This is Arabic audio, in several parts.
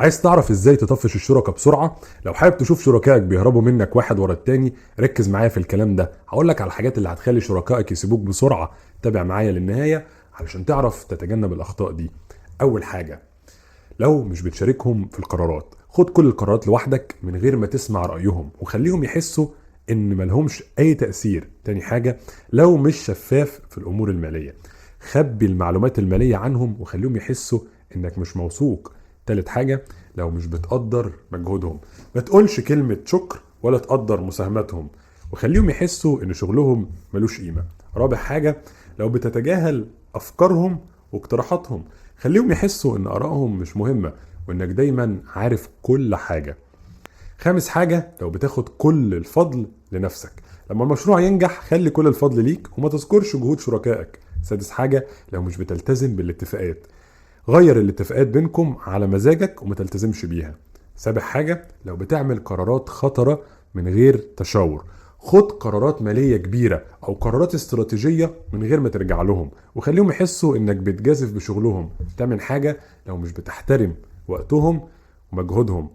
عايز تعرف ازاي تطفش الشركاء بسرعه؟ لو حابب تشوف شركائك بيهربوا منك واحد ورا التاني، ركز معايا في الكلام ده. هقولك على الحاجات اللي هتخلي شركائك يسيبوك بسرعه. تابع معايا للنهايه علشان تعرف تتجنب الاخطاء دي. اول حاجه، لو مش بتشاركهم في القرارات، خد كل القرارات لوحدك من غير ما تسمع رأيهم وخليهم يحسوا ان ملهمش اي تأثير. تاني حاجة، لو مش شفاف في الامور المالية، خبي المعلومات المالية عنهم وخليهم يحسوا انك مش موثوق. تالت حاجة، لو مش بتقدر مجهودهم، ما تقولش كلمة شكر ولا تقدر مساهماتهم وخليهم يحسوا ان شغلهم ملوش قيمة. رابع حاجة، لو بتتجاهل افكارهم واقتراحاتهم، خليهم يحسوا ان ارائهم مش مهمة وانك دايما عارف كل حاجة. خامس حاجة، لو بتاخد كل الفضل لنفسك، لما المشروع ينجح خلي كل الفضل ليك وما تذكرش جهود شركائك. سادس حاجة، لو مش بتلتزم بالاتفاقات، غير الاتفاقات بينكم على مزاجك وما تلتزمش بيها. سابع حاجة، لو بتعمل قرارات خطرة من غير تشاور، خد قرارات مالية كبيرة او قرارات استراتيجية من غير ما ترجع لهم وخليهم يحسوا انك بتجازف بشغلهم. تامن حاجة، لو مش بتحترم وقتهم ومجهودهم،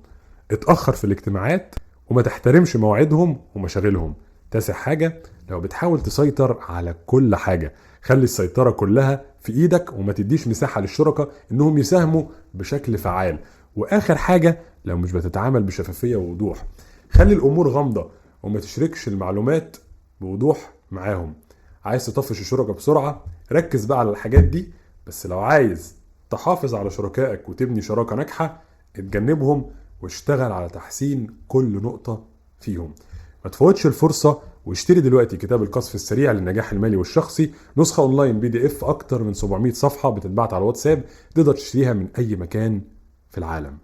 اتأخر في الاجتماعات وما تحترمش مواعيدهم ومشاغلهم. تاسع حاجة، لو بتحاول تسيطر على كل حاجة، خلي السيطرة كلها في ايدك وما تديش مساحة للشركة انهم يساهموا بشكل فعال. واخر حاجة، لو مش بتتعامل بشفافية ووضوح، خلي الامور غامضة وما تشركش المعلومات بوضوح معاهم. عايز تطفش الشركة بسرعة، ركز بقى على الحاجات دي. بس لو عايز تحافظ على شركائك وتبني شراكة ناجحة، اتجنبهم واشتغل على تحسين كل نقطة فيهم. ما تفوتش الفرصة واشتري دلوقتي كتاب القصف السريع للنجاح المالي والشخصي، نسخة اونلاين PDF اكتر من 700 صفحة بتتباع على الواتساب، تقدر تشتريها من اي مكان في العالم.